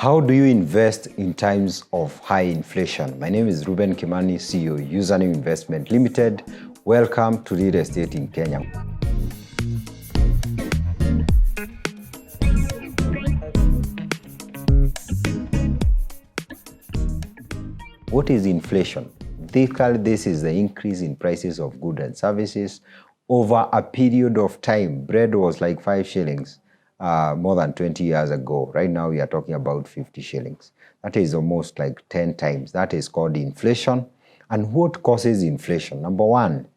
How do you invest in times of high inflation? My name is Reuben Kimani, CEO, Username Investment Limited. Welcome to Real Estate in Kenya. What is inflation? Basically, this is the increase in prices of goods and services over a period of time. Bread was like 5 shillings more than 20 years ago. Right now, we are talking about 50 shillings. That is almost like 10 times. That is called inflation. And what causes inflation? Number one,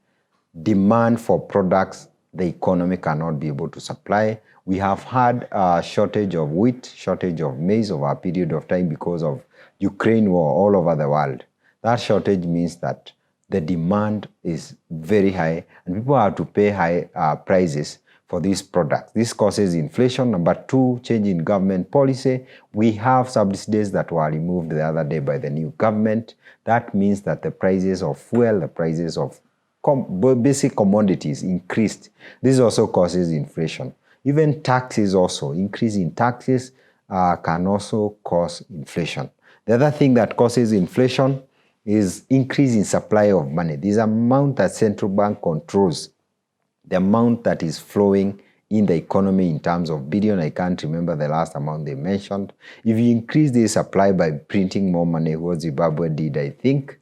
demand for products the economy cannot be able to supply. We have had a shortage of wheat, shortage of maize over a period of time because of Ukraine war all over the world. That shortage means that the demand is very high and people have to pay high prices for these products. This causes inflation. Number two, change in government policy. We have subsidies that were removed the other day by the new government. That means that the prices of fuel, the prices of basic commodities increased. This also causes inflation. Even taxes also, increase in taxes can also cause inflation. The other thing that causes inflation is increase in supply of money. This amount that central bank controls, the amount that is flowing in the economy in terms of billion. I can't remember the last amount they mentioned. If you increase the supply by printing more money, what Zimbabwe did, I think,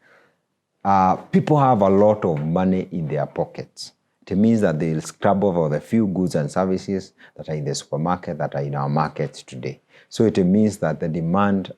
people have a lot of money in their pockets. It means that they'll scrub over the few goods and services that are in the supermarket, that are in our markets today. So it means that the demand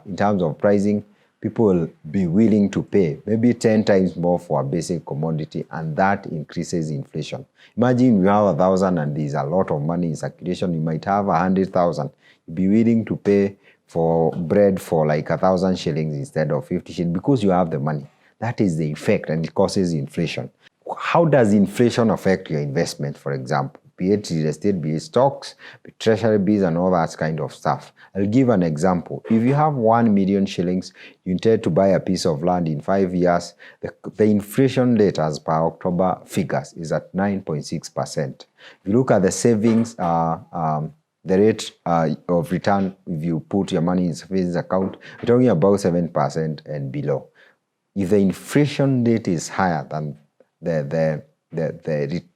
in terms of pricing, people will be willing to pay maybe 10 times more for a basic commodity, and that increases inflation. Imagine you have 1,000 and there's a lot of money in circulation. You might have 100,000. You'll be willing to pay for bread for like 1,000 shillings instead of 50 shillings because you have the money. That is the effect, and it causes inflation. How does inflation affect your investment, for example? Be it real estate, be it stocks, be it treasury bills, and all that kind of stuff. I'll give an example. If you have 1 million shillings, you intend to buy a piece of land in 5 years, the inflation rate as per October figures is at 9.6%. If you look at the savings, the rate of return, if you put your money in savings account, we're talking about 7% and below. If the inflation rate is higher than the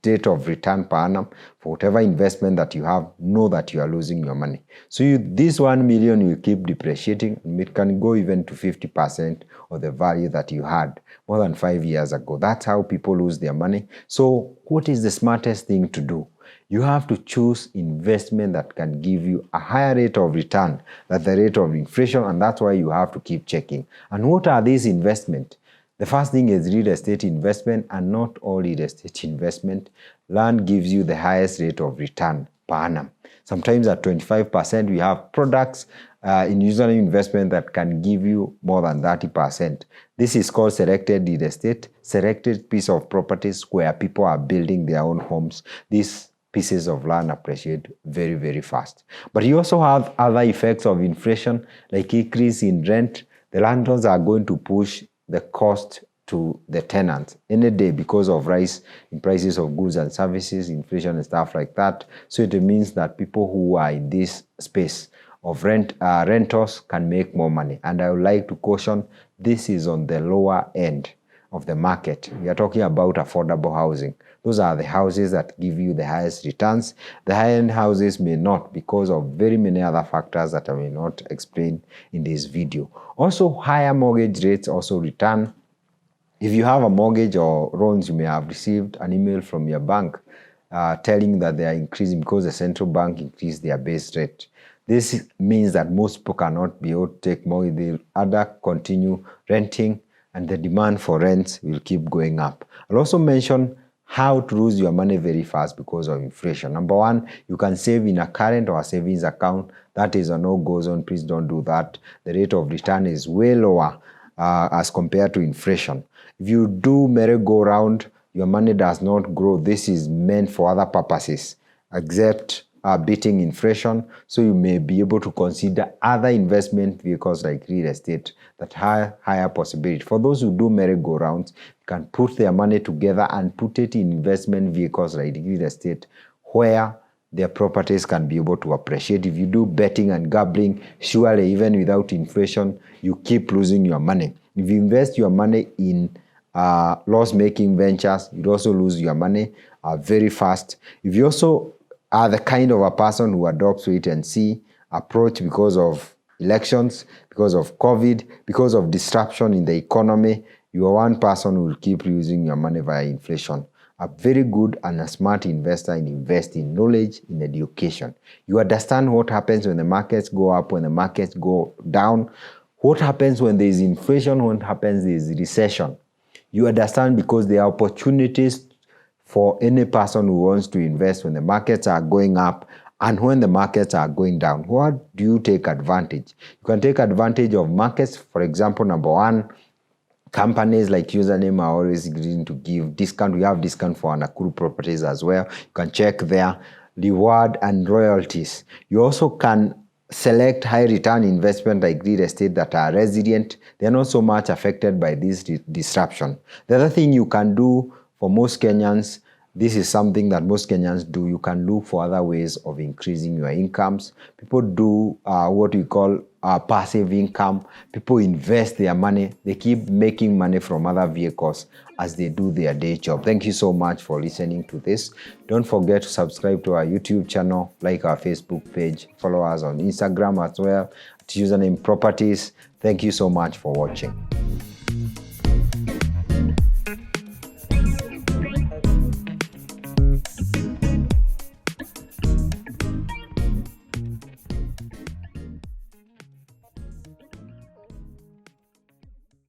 rate of return per annum for whatever investment that you have, know that you are losing your money. So this 1 million will keep depreciating, and it can go even to 50% of the value that you had more than 5 years ago. That's how people lose their money. So what is the smartest thing to do? You have to choose investment that can give you a higher rate of return than the rate of inflation, and that's why you have to keep checking. And what are these investments? The first thing is real estate investment, and not all real estate investment. Land gives you the highest rate of return per annum. Sometimes at 25%, we have products in username investment that can give you more than 30%. This is called selected real estate, selected piece of properties where people are building their own homes. These pieces of land appreciate very, very fast. But you also have other effects of inflation, like increase in rent. The landlords are going to push the cost to the tenants any day because of rise in prices of goods and services, inflation and stuff like that. So it means that people who are in this space of renters can make more money. And I would like to caution, this is on the lower end of the market. We are talking about affordable housing. Those are the houses that give you the highest returns. The high-end houses may not, because of very many other factors that I may not explain in this video. Also, higher mortgage rates also return. If you have a mortgage or loans, you may have received an email from your bank telling that they are increasing because the central bank increased their base rate. This means that most people cannot be able to take more. They'll either continue renting, and the demand for rents will keep going up. I'll also mention how to lose your money very fast because of inflation. Number one, you can save in a current or a savings account. That is a no-go zone. Please don't do that. The rate of return is way lower as compared to inflation. If you do merry-go-round, your money does not grow. This is meant for other purposes except beating inflation. So you may be able to consider other investment vehicles like real estate that have higher possibility. For those who do merry-go-rounds, can put their money together and put it in investment vehicles like real estate, where their properties can be able to appreciate. If you do betting and gambling, surely even without inflation, you keep losing your money. If you invest your money in loss-making ventures, you also lose your money very fast. If you also are the kind of a person who adopts wait and see approach because of elections, because of COVID, because of disruption in the economy, you are one person who will keep losing your money via inflation. A very good and a smart investor invest in knowledge, in education. You understand what happens when the markets go up, when the markets go down, what happens when there is inflation, what happens when there is recession. You understand because there are opportunities for any person who wants to invest when the markets are going up and when the markets are going down. What do you take advantage? You can take advantage of markets. For example, number one, companies like Username are always going to give discount. We have discount for Nakuru properties as well. You can check there. Reward and royalties. You also can select high return investment like real estate that are resilient. They're not so much affected by this disruption. The other thing you can do for most Kenyans, this is something that most Kenyans do. You can look for other ways of increasing your incomes. People do what we call passive income. People invest their money. They keep making money from other vehicles as they do their day job. Thank you so much for listening to this. Don't forget to subscribe to our YouTube channel, like our Facebook page, follow us on Instagram as well, at Username Properties. Thank you so much for watching.